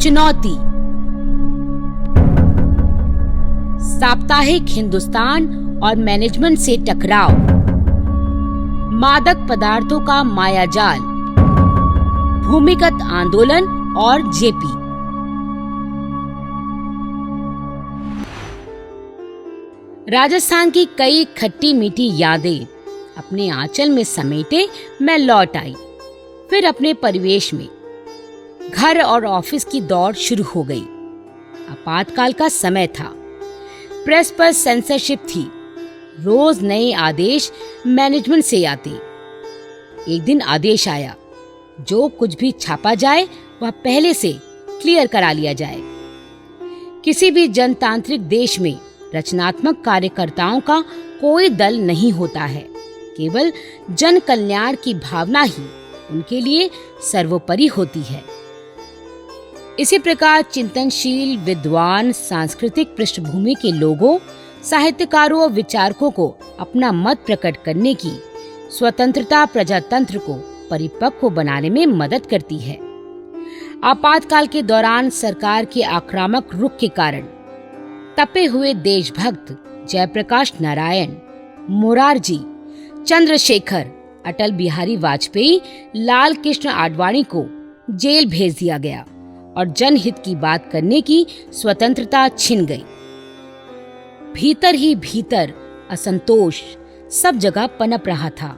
चुनौती। साप्ताहिक हिंदुस्तान और मैनेजमेंट से टकराव, मादक पदार्थों का मायाजाल, भूमिगत आंदोलन और जेपी। राजस्थान की कई खट्टी मीठी यादें अपने आंचल में समेटे मैं लौट आई। फिर अपने परिवेश में घर और ऑफिस की दौड़ शुरू हो गई। आपातकाल का समय था, प्रेस पर सेंसरशिप थी, रोज नए आदेश मैनेजमेंट से आते। एक दिन आदेश आया, जो कुछ भी छापा जाए वह पहले से क्लियर करा लिया जाए। किसी भी जनतांत्रिक देश में रचनात्मक कार्यकर्ताओं का कोई दल नहीं होता है, केवल जन कल्याण की भावना ही उनके लिए सर्वोपरि होती है। इसी प्रकार चिंतनशील, विद्वान, सांस्कृतिक पृष्ठभूमि के लोगों, साहित्यकारों और विचारकों को अपना मत प्रकट करने की स्वतंत्रता प्रजातंत्र को परिपक्व बनाने में मदद करती है। आपातकाल के दौरान सरकार के आक्रामक रुख के कारण तपे हुए देशभक्त जयप्रकाश नारायण, मोरारजी, चंद्रशेखर, अटल बिहारी वाजपेयी, लाल कृष्ण आडवाणी को जेल भेज दिया गया और जनहित की बात करने की स्वतंत्रता छिन गई। भीतर ही भीतर असंतोष सब जगह पनप रहा था,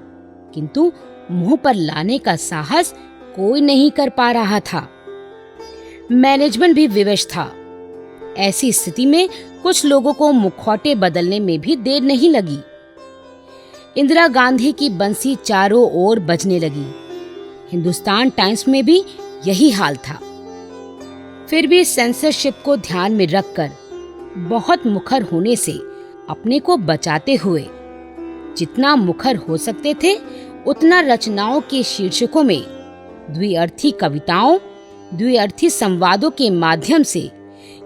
किंतु मुंह पर लाने का साहस कोई नहीं कर पा रहा था। मैनेजमेंट भी विवश था। ऐसी स्थिति में कुछ लोगों को मुखौटे बदलने में भी देर नहीं लगी। इंदिरा गांधी की बंसी चारों ओर बजने लगी। हिंदुस्तान टाइम्स में भी यही हाल था। फिर भी सेंसरशिप को ध्यान में रखकर बहुत मुखर होने से अपने को बचाते हुए जितना मुखर हो सकते थे उतना रचनाओं के शीर्षकों में द्विअर्थी कविताओं, द्विअर्थी संवादों के माध्यम से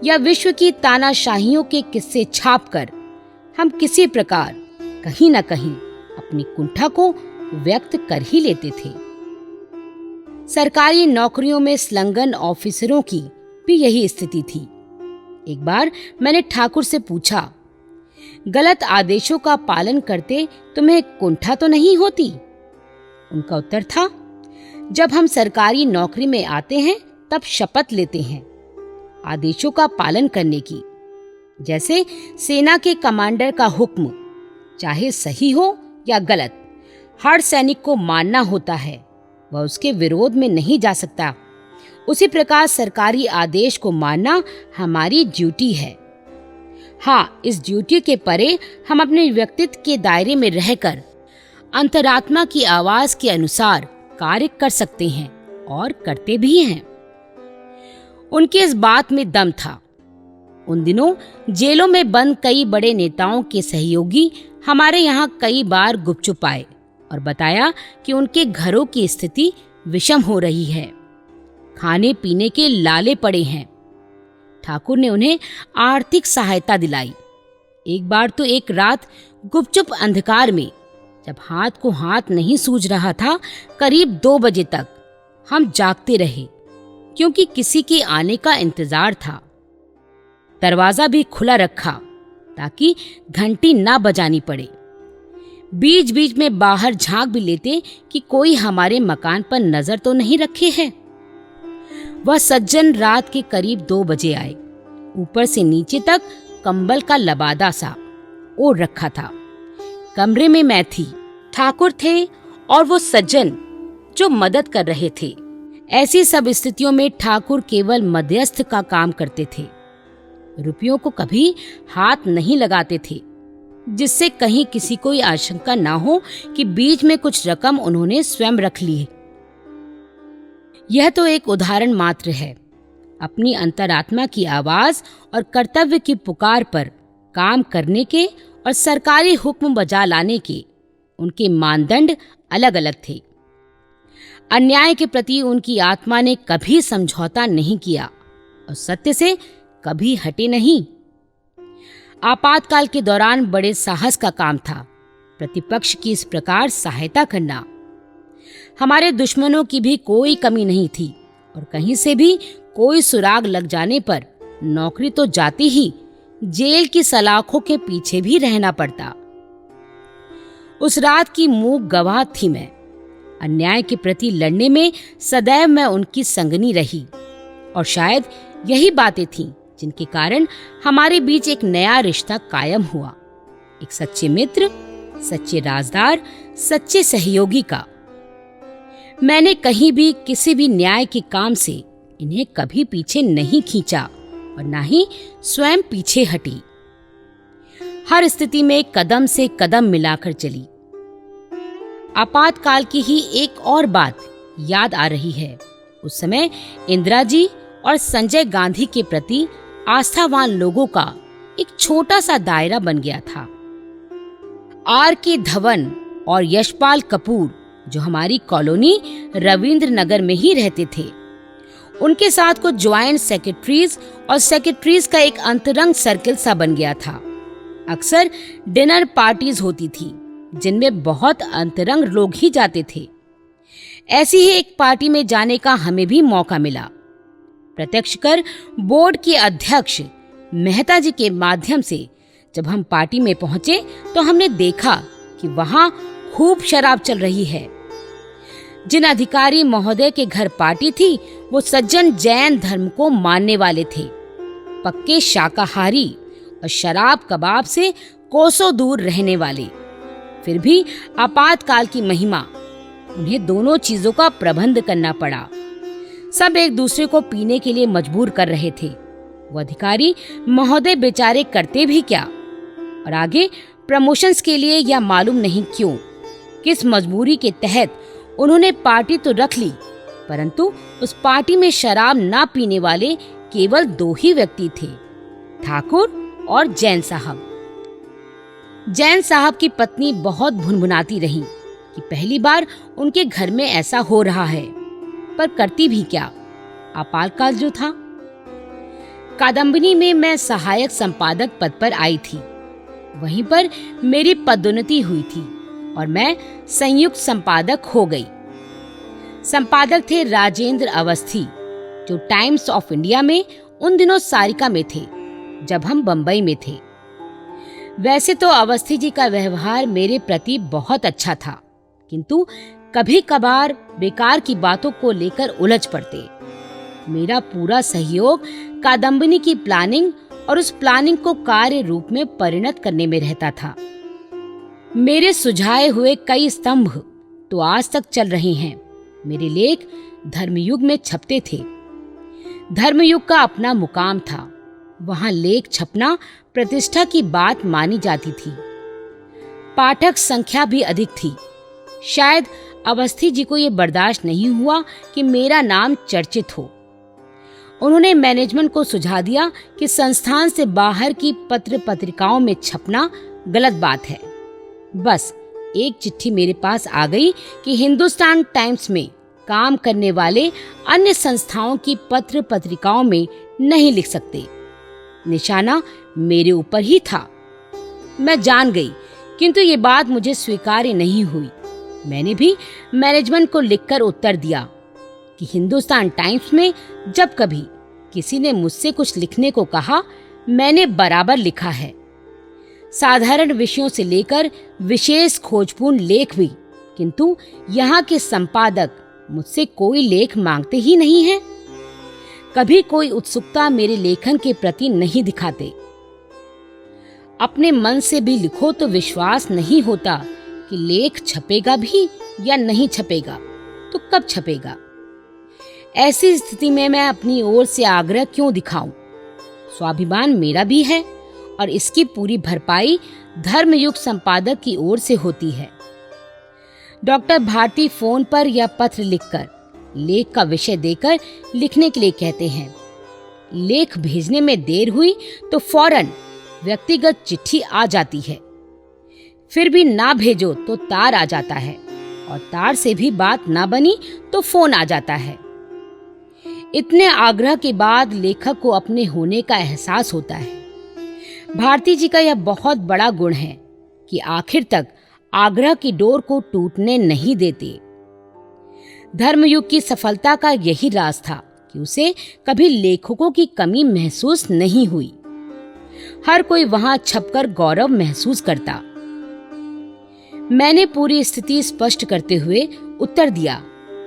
या विश्व की तानाशाहियों के किस्से छापकर हम किसी प्रकार कहीं न कहीं अपनी कुंठा को व्यक्त कर ही लेते थे। सरकारी नौकरियों में संलग्न ऑफिसरों की भी यही स्थिति थी। एक बार मैंने ठाकुर से पूछा, गलत आदेशों का पालन करते तुम्हें कुंठा तो नहीं होती? उनका उत्तर था, जब हम सरकारी नौकरी में आते हैं तब शपथ लेते हैं आदेशों का पालन करने की। जैसे सेना के कमांडर का हुक्म चाहे सही हो या गलत, हर सैनिक को मानना होता है, वह उसके विरोध में नहीं जा सकता। उसी प्रकार सरकारी आदेश को मानना हमारी ड्यूटी है। हाँ, इस ड्यूटी के परे हम अपने व्यक्तित्व के दायरे में रहकर अंतरात्मा की आवाज के अनुसार कार्य कर सकते हैं और करते भी हैं। उनके इस बात में दम था। उन दिनों जेलों में बंद कई बड़े नेताओं के सहयोगी हमारे यहाँ कई बार गुपचुप आए और बताया कि उनके घरों की स्थिति विषम हो रही है, खाने पीने के लाले पड़े हैं। ठाकुर ने उन्हें आर्थिक सहायता दिलाई। एक बार तो एक रात गुपचुप अंधकार में, जब हाथ को हाथ नहीं सूझ रहा था, करीब 2 बजे तक हम जागते रहे, क्योंकि किसी के आने का इंतजार था। दरवाजा भी खुला रखा ताकि घंटी ना बजानी पड़े। बीच बीच में बाहर झांक भी लेते कि कोई हमारे मकान पर नजर तो नहीं रखे है। वह सज्जन रात के करीब 2 बजे आए। ऊपर से नीचे तक कंबल का लबादा सा ओढ़ रखा था। कमरे में मैं थी, ठाकुर थे और वो सज्जन जो मदद कर रहे थे। ऐसी सब स्थितियों में ठाकुर केवल मध्यस्थ का काम करते थे। रुपयों को कभी हाथ नहीं लगाते थे, जिससे कहीं किसी को आशंका ना हो कि बीच में कुछ रकम उन्होंने स्वयं रख ली है। यह तो एक उदाहरण मात्र है। अपनी अंतरात्मा की आवाज और कर्तव्य की पुकार पर काम करने के और सरकारी हुक्म बजा लाने के उनके मानदंड अलग अलग थे। अन्याय के प्रति उनकी आत्मा ने कभी समझौता नहीं किया और सत्य से कभी हटे नहीं। आपातकाल के दौरान बड़े साहस का काम था प्रतिपक्ष की इस प्रकार सहायता करना। हमारे दुश्मनों की भी कोई कमी नहीं थी और कहीं से भी कोई सुराग लग जाने पर नौकरी तो जाती ही, जेल की सलाखों के पीछे भी रहना पड़ता। उस रात की मूक गवाह थी मैं। अन्याय के प्रति लड़ने में सदैव मैं उनकी संगनी रही, और शायद यही बातें थीं जिनके कारण हमारे बीच एक नया रिश्ता कायम हुआ, एक सच्चे मित्र, सच्चे राजदार, सच्चे सहयोगी का। मैंने कहीं भी किसी भी न्याय के काम से इन्हें कभी पीछे नहीं खींचा और ना ही स्वयं पीछे हटी। हर स्थिति में कदम से कदम मिलाकर चली। आपातकाल की ही एक और बात याद आ रही है। उस समय इंदिरा जी और संजय गांधी के प्रति आस्थावान लोगों का एक छोटा सा दायरा बन गया था। R.K. धवन और यशपाल कपूर, जो हमारी कॉलोनी रविंद्र नगर में ही रहते थे, उनके साथ कुछ ज्वाइंट सेक्रेटरीज और सेक्रेटरीज का एक अंतरंग सर्किल सा बन गया था। अक्सर डिनर पार्टीज होती थी जिनमें बहुत अंतरंग लोग ही जाते थे। ऐसी ही एक पार्टी में जाने का हमें भी मौका मिला। प्रत्यक्ष कर बोर्ड के अध्यक्ष मेहता जी के माध्यम से जब हम पार्टी में पहुंचे तो हमने देखा कि वहां खूब शराब चल रही है। जिन अधिकारी महोदय के घर पार्टी थी वो सज्जन जैन धर्म को मानने वाले थे, पक्के शाकाहारी और शराब कबाब से कोसों दूर रहने वाले। फिर भी आपातकाल की महिमा, उन्हें दोनों चीजों का प्रबंध करना पड़ा। सब एक दूसरे को पीने के लिए मजबूर कर रहे थे। वो अधिकारी महोदय बेचारे करते भी क्या, और आगे प्रमोशंस के लिए या मालूम नहीं क्यों, किस मजबूरी के तहत उन्होंने पार्टी तो रख ली, परंतु उस पार्टी में शराब ना पीने वाले केवल 2 ही व्यक्ति थे, ठाकुर और जैन साहब। जैन साहब की पत्नी बहुत भुनभुनाती रही कि पहली बार उनके घर में ऐसा हो रहा है, पर करती भी क्या, आपातकाल जो था। कादम्बिनी में मैं सहायक संपादक पद पर आई थी। वहीं पर मेरी पदोन्नति हुई थी और मैं संयुक्त संपादक हो गई। संपादक थे राजेंद्र अवस्थी, जो टाइम्स ऑफ इंडिया में उन दिनों सारिका में थे जब हम बंबई में थे। वैसे तो अवस्थी जी का व्यवहार मेरे प्रति बहुत अच्छा था, किंतु कभी कभार बेकार की बातों को लेकर उलझ पड़ते। मेरा पूरा सहयोग कादम्बिनी की प्लानिंग और उस प्लानिंग को कार्य रूप में परिणत करने में रहता था। मेरे सुझाए हुए कई स्तंभ तो आज तक चल रहे हैं। मेरे लेख धर्मयुग में छपते थे। धर्मयुग का अपना मुकाम था, वहां लेख छपना प्रतिष्ठा की बात मानी जाती थी। पाठक संख्या भी अधिक थी। शायद अवस्थी जी को यह बर्दाश्त नहीं हुआ कि मेरा नाम चर्चित हो। उन्होंने मैनेजमेंट को सुझा दिया कि संस्थान से बाहर की पत्र पत्रिकाओं में छपना गलत बात है। बस एक चिट्ठी मेरे पास आ गई कि हिंदुस्तान टाइम्स में काम करने वाले अन्य संस्थाओं की पत्र पत्रिकाओं में नहीं लिख सकते। निशाना मेरे ऊपर ही था। मैं जान गई, किंतु ये बात मुझे स्वीकार्य नहीं हुई। मैंने भी मैनेजमेंट को लिखकर उत्तर दिया कि हिंदुस्तान टाइम्स में जब कभी किसी ने मुझसे कुछ लिखने को कहा, मैंने बराबर लिखा है। साधारण विषयों से लेकर विशेष खोजपूर्ण लेख भी, किंतु यहाँ के संपादक मुझसे कोई लेख मांगते ही नहीं हैं। कभी कोई उत्सुकता मेरे लेखन के प्रति नहीं दिखाते। अपने मन से भी लिखो तो विश्वास नहीं होता कि लेख छपेगा भी या नहीं छपेगा, तो कब छपेगा। ऐसी स्थिति में मैं अपनी ओर से आग्रह क्यों दिखाऊं? स्वाभिमान मेरा भी है और इसकी पूरी भरपाई धर्मयुग संपादक की ओर से होती है। डॉक्टर भारती फोन पर या पत्र लिखकर लेख का विषय देकर लिखने के लिए कहते हैं। लेख भेजने में देर हुई तो फौरन व्यक्तिगत चिट्ठी आ जाती है। फिर भी ना भेजो तो तार आ जाता है, और तार से भी बात ना बनी तो फोन आ जाता है। इतने आग्रह के बाद लेखक को अपने होने का एहसास होता है। भारती जी का यह बहुत बड़ा गुण है कि आखिर तक आग्रह की डोर को टूटने नहीं देते। धर्मयुग की सफलता का यही राज था कि उसे कभी लेखकों की कमी महसूस नहीं हुई। हर कोई वहां छपकर गौरव महसूस करता। मैंने पूरी स्थिति स्पष्ट करते हुए उत्तर दिया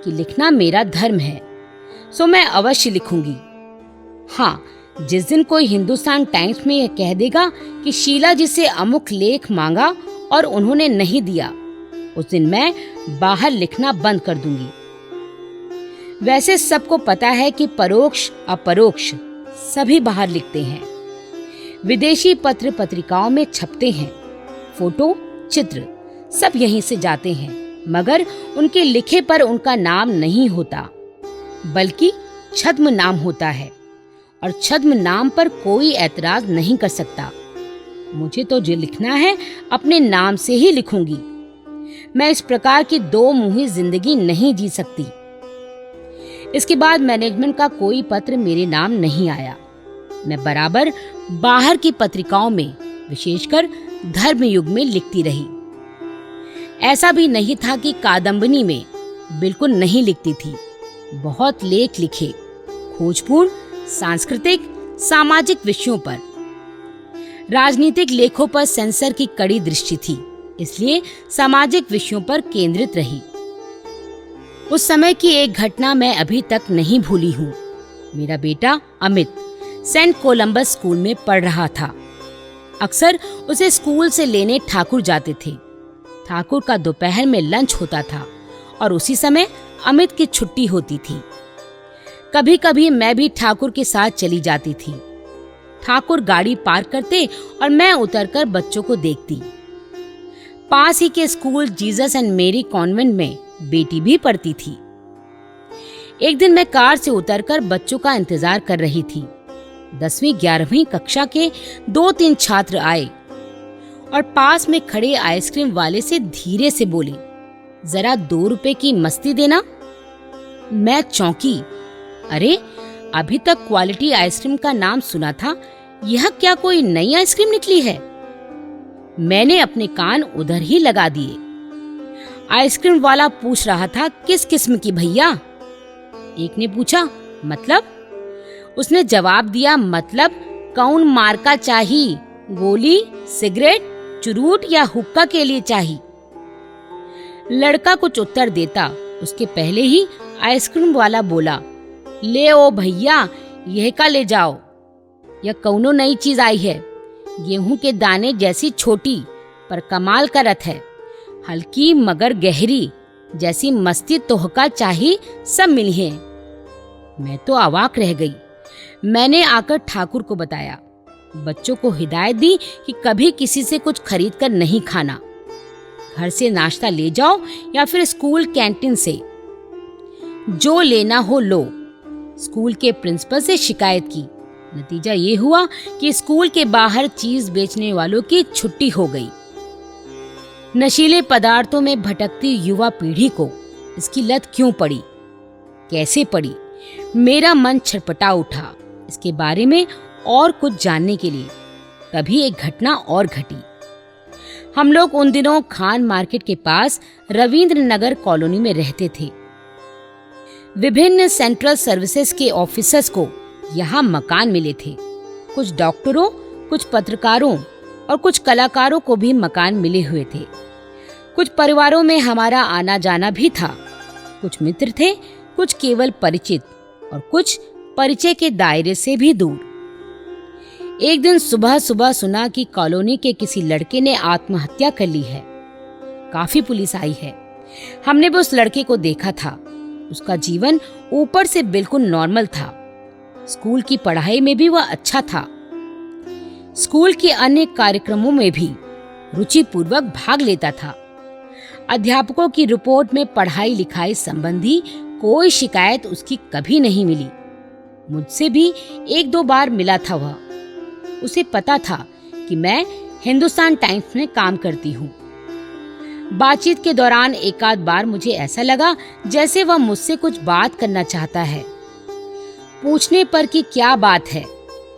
कि लिखना मेरा धर्म है, सो मैं अवश्य लिखूंगी। हाँ, जिस दिन कोई हिंदुस्तान टाइम्स में यह कह देगा कि शीला जी से अमुक लेख मांगा और उन्होंने नहीं दिया, उस दिन मैं बाहर लिखना बंद कर दूंगी। वैसे सबको पता है कि परोक्ष अपरोक्ष सभी बाहर लिखते हैं। विदेशी पत्र पत्रिकाओं में छपते हैं, फोटो चित्र सब यहीं से जाते हैं, मगर उनके लिखे पर उनका नाम नहीं होता, बल्कि छद्म नाम होता है, और छद्म नाम पर कोई ऐतराज नहीं कर सकता। मुझे तो जो लिखना है अपने नाम से ही लिखूंगी। मैं इस प्रकार की दो मुही जिंदगी नहीं जी सकती। इसके बाद मैनेजमेंट का कोई पत्र मेरे नाम नहीं आया। मैं बराबर बाहर की पत्रिकाओं में, विशेषकर धर्मयुग में लिखती रही। ऐसा भी नहीं था कि कादम्बनी में बिल्कुल नहीं लिखती थी। बहुत लेख लिखे, खोजपूर्ण, सांस्कृतिक, सामाजिक विषयों पर। राजनीतिक लेखों पर सेंसर की कड़ी दृष्टि थी, इसलिए सामाजिक विषयों पर केंद्रित रही। उस समय की एक घटना मैं अभी तक नहीं भूली हूँ। मेरा बेटा अमित सेंट कोलंबस स्कूल में पढ़ रहा था। अक्सर उसे स्कूल से लेने ठाकुर जाते थे। ठाकुर का दोपहर में लंच होता था और उसी समय अमित की छुट्टी होती थी। कभी कभी मैं भी ठाकुर के साथ चली जाती थी। ठाकुर गाड़ी पार्क करते और मैं उतरकर बच्चों को देखती। पास ही के स्कूल जीसस एंड मेरी कॉन्वेंट में बेटी भी पढ़ती थी। एक दिन मैं कार से उतरकर बच्चों का इंतजार कर रही थी। 10वीं 11वीं कक्षा के 2-3 छात्र आए और पास में खड़े आइसक्रीम वाले से धीरे से बोले, जरा 2 रुपए की मस्ती देना। मैं चौंकी। अरे, अभी तक क्वालिटी आइसक्रीम का नाम सुना था, यह क्या कोई नई आइसक्रीम निकली है? मैंने अपने कान उधर ही लगा दिए। आइसक्रीम वाला पूछ रहा था, किस किस्म की भैया? एक ने पूछा, मतलब? उसने जवाब दिया, मतलब कौन मार्का चाहिए, गोली, सिगरेट, चुरूट या हुक्का के लिए चाहिए? लड़का कुछ उत्तर देता, उसके पहले ही आइसक्रीम वाला बोला, ले ओ भैया, यह का ले जाओ, यह कौनो नई चीज आई है, गेहूं के दाने जैसी छोटी पर कमाल का रथ है, हल्की मगर गहरी, जैसी मस्ती तोहका चाहिए सब मिली है। मैं तो अवाक रह गई। मैंने आकर ठाकुर को बताया, बच्चों को हिदायत दी कि कभी किसी से कुछ खरीद कर नहीं खाना, घर से नाश्ता ले जाओ या फिर स्कूल कैंटीन से, जो लेना हो लो। स्कूल के प्रिंसिपल से शिकायत की। नतीजा ये हुआ कि स्कूल के बाहर चीज बेचने वालों की छुट्टी हो गई। नशीले पदार्थों में भटकती युवा पीढ़ी को इसकी लत क्यों पड़ी, कैसे पड़ी? मेरा मन छटपटा उठा इसके बारे में और कुछ जानने के लिए। तभी एक घटना और घटी। हम लोग उन दिनों खान मार्केट के पास रविंद्र नगर कॉलोनी में रहते थे। विभिन्न सेंट्रल सर्विसेज के ऑफिसर्स को यहाँ मकान मिले थे। कुछ डॉक्टरों, कुछ पत्रकारों और कुछ कलाकारों को भी मकान मिले हुए थे। कुछ परिवारों में हमारा आना जाना भी था। कुछ मित्र थे, कुछ केवल परिचित और कुछ परिचय के दायरे से भी दूर। एक दिन सुबह सुबह सुना कि कॉलोनी के किसी लड़के ने आत्महत्या कर ली है। काफी पुलिस आई है। हमने भी उस लड़के को देखा था। उसका जीवन ऊपर से बिल्कुल नॉर्मल था। स्कूल की पढ़ाई में भी वह अच्छा था। स्कूल के अन्य कार्यक्रमों में भी रुचिपूर्वक भाग लेता था। अध्यापकों की रिपोर्ट में पढ़ाई लिखाई संबंधी कोई शिकायत उसकी कभी नहीं मिली। मुझसे भी 1-2 बार मिला था वह। उसे पता था कि मैं हिंदुस्तान टाइम्स में काम करती हूँ। बातचीत के दौरान एक आध बार मुझे ऐसा लगा जैसे वह मुझसे कुछ बात करना चाहता है। पूछने पर कि क्या बात है,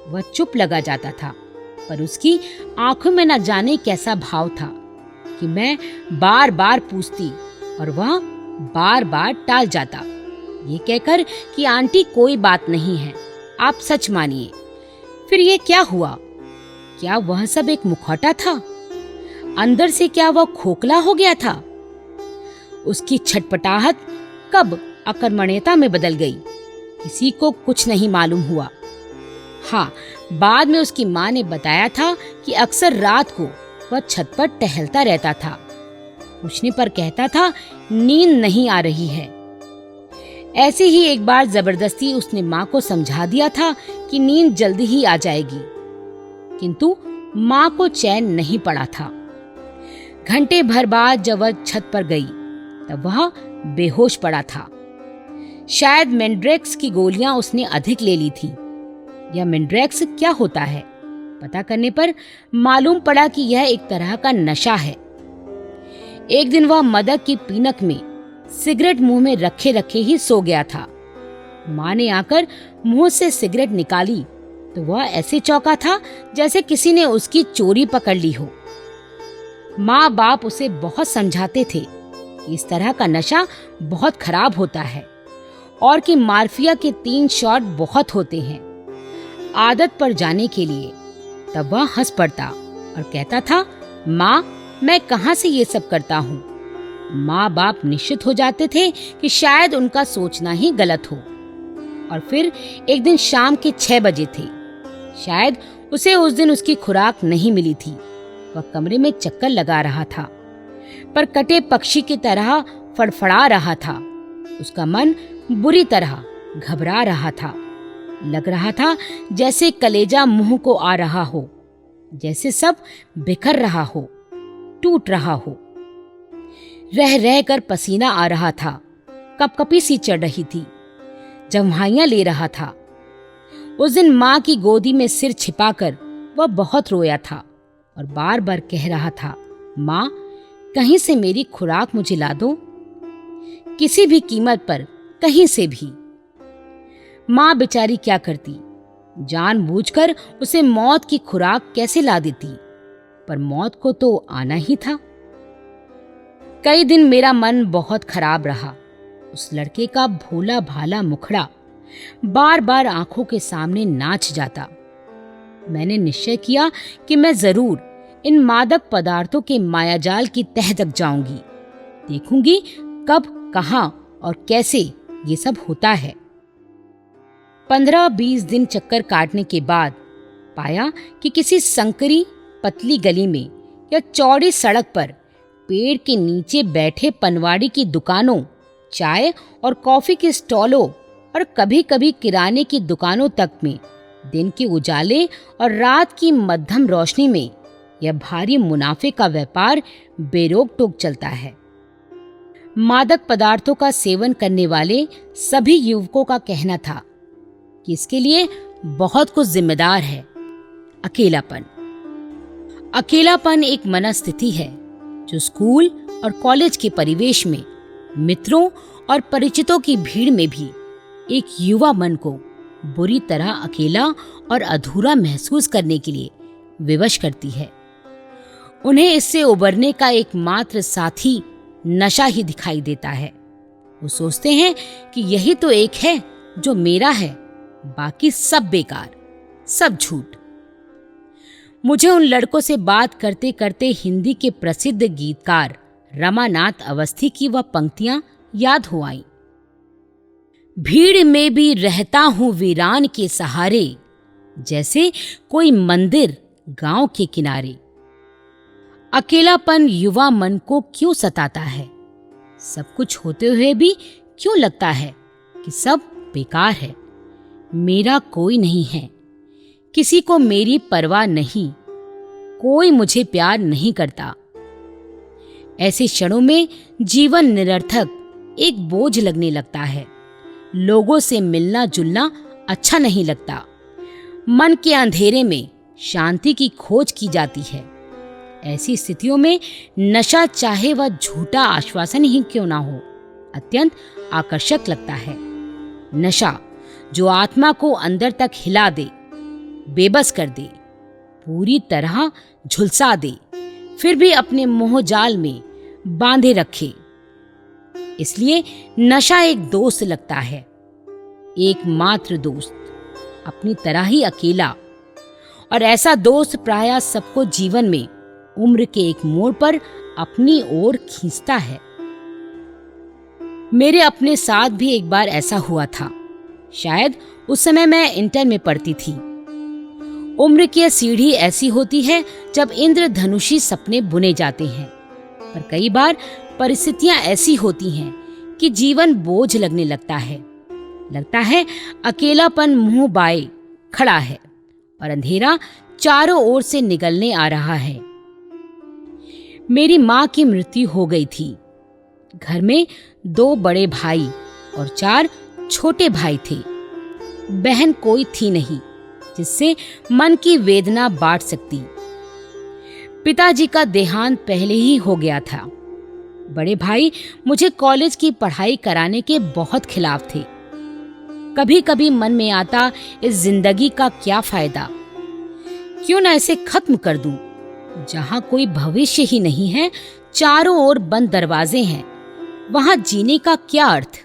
वह चुप लगा जाता था, पर उसकी आंखों में न जाने कैसा भाव था कि मैं बार बार पूछती और वह बार बार टाल जाता। ये कहकर कि आंटी कोई बात नहीं है, आप सच मानिए। फिर ये क्या हुआ? क्या वह सब एक मुखौटा था? अंदर से क्या वह खोखला हो गया था? उसकी छटपटाहट कब अकर्मण्यता में बदल गई, किसी को कुछ नहीं मालूम हुआ। हाँ, बाद में उसकी माँ ने बताया था कि अक्सर रात को वह छत पर टहलता रहता था। पूछने पर कहता था नींद नहीं आ रही है। ऐसे ही एक बार जबरदस्ती उसने माँ को समझा दिया था कि नींद जल्दी ही आ जाएगी, किंतु माँ को चैन नहीं पड़ा था। घंटे भर बाद जब वह छत पर गई तब वह बेहोश पड़ा था। शायद मेंड्रेक्स की गोलियां उसने अधिक ले ली थी। यह मेंड्रेक्स क्या होता है? पता करने पर मालूम पड़ा कि यह एक तरह का नशा है। एक दिन वह मदक की पीनक में सिगरेट मुंह में रखे रखे ही सो गया था। माँ ने आकर मुंह से सिगरेट निकाली तो वह ऐसे चौंका था जैसे किसी ने उसकी चोरी पकड़ ली हो। माँ बाप उसे बहुत समझाते थे कि इस तरह का नशा बहुत खराब होता है और कि मार्फिया के 3 शॉट बहुत होते हैं आदत पर जाने के लिए। तब वह हंस पड़ता और कहता था, माँ मैं कहाँ से ये सब करता हूँ। माँ बाप निश्चित हो जाते थे कि शायद उनका सोचना ही गलत हो। और फिर एक दिन शाम के 6 बजे थे। शायद उसे उस दिन उसकी खुराक नहीं मिली थी। वह कमरे में चक्कर लगा रहा था, पर कटे पक्षी की तरह फड़फड़ा रहा था। उसका मन बुरी तरह घबरा रहा था। लग रहा था जैसे कलेजा मुंह को आ रहा हो, जैसे सब बिखर रहा हो, टूट रहा हो। रह रह कर पसीना आ रहा था, कपकपी सी चढ़ रही थी, जम्हाइयां ले रहा था। उस दिन माँ की गोदी में सिर छिपाकर वह बहुत रोया था और बार बार कह रहा था, माँ कहीं से मेरी खुराक मुझे ला दो, किसी भी कीमत पर, कहीं से भी। माँ बेचारी क्या करती, जानबूझकर उसे मौत की खुराक कैसे ला देती, पर मौत को तो आना ही था। कई दिन मेरा मन बहुत खराब रहा। उस लड़के का भोला भाला मुखड़ा बार बार आंखों के सामने नाच जाता। मैंने निश्चय किया कि मैं जरूर इन मादक पदार्थों के मायाजाल की तह तक जाऊंगी, देखूंगी कब, कहां और कैसे ये सब होता है। 15-20 दिन चक्कर काटने के बाद पाया कि किसी संकरी पतली गली में या चौड़ी सड़क पर पेड़ के नीचे बैठे पनवाड़ी की दुकानों, चाय और कॉफी के स्टॉलों और कभी कभी किराने की दुकानों तक में दिन के उजाले और रात की मध्यम रोशनी में यह भारी मुनाफे का व्यापार बेरोक टोक चलता है। मादक पदार्थों का सेवन करने वाले सभी युवकों का कहना था कि इसके लिए बहुत कुछ जिम्मेदार है। अकेलापन। अकेलापन एक मनस्थिति है जो स्कूल और कॉलेज के परिवेश में मित्रों और परिचितों की भीड़ में भी एक युवा मन को बुरी तरह अकेला और अधूरा महसूस करने के लिए विवश करती है। उन्हें इससे उबरने का एकमात्र साथी नशा ही दिखाई देता है। वो सोचते हैं कि यही तो एक है जो मेरा है, बाकी सब बेकार, सब झूठ। मुझे उन लड़कों से बात करते करते हिंदी के प्रसिद्ध गीतकार रमानाथ अवस्थी की वह पंक्तियां याद हो आईं। भीड़ में भी रहता हूं वीरान के सहारे, जैसे कोई मंदिर गांव के किनारे। अकेलापन युवा मन को क्यों सताता है? सब कुछ होते हुए भी क्यों लगता है कि सब बेकार है, मेरा कोई नहीं है, किसी को मेरी परवाह नहीं, कोई मुझे प्यार नहीं करता। ऐसे क्षणों में जीवन निरर्थक, एक बोझ लगने लगता है। लोगों से मिलना जुलना अच्छा नहीं लगता। मन के अंधेरे में शांति की खोज की जाती है। ऐसी स्थितियों में नशा, चाहे वह झूठा आश्वासन ही क्यों ना हो, अत्यंत आकर्षक लगता है। नशा जो आत्मा को अंदर तक हिला दे, बेबस कर दे, पूरी तरह झुलसा दे, फिर भी अपने मोह जाल में बांधे रखे। इसलिए नशा एक दोस्त लगता है, एकमात्र दोस्त, अपनी तरह ही अकेला। और ऐसा दोस्त प्रायः सबको जीवन में उम्र के एक मोड़ पर अपनी ओर खींचता है। मेरे अपने साथ भी एक बार ऐसा हुआ था। शायद उस समय मैं इंटर में पढ़ती थी। उम्र की यह सीढ़ी ऐसी होती है जब इंद्रधनुषी सपने बुने जाते हैं, पर कई बार परिस्थितियां ऐसी होती हैं कि जीवन बोझ लगने लगता है अकेलापन मुंह बाए खड़ा है और अंधेरा चारों ओर से निगलने आ रहा है। मेरी माँ की मृत्यु हो गई थी। घर में 2 बड़े भाई और 4 छोटे भाई थे। बहन कोई थी नहीं जिससे मन की वेदना बांट सकती। पिताजी का देहांत पहले ही हो गया था। बड़े भाई मुझे कॉलेज की पढ़ाई कराने के बहुत खिलाफ थे। कभी कभी मन में आता, इस जिंदगी का क्या फायदा, क्यों ना इसे खत्म कर दूं। जहां कोई भविष्य ही नहीं है, चारों ओर बंद दरवाजे हैं, वहां जीने का क्या अर्थ।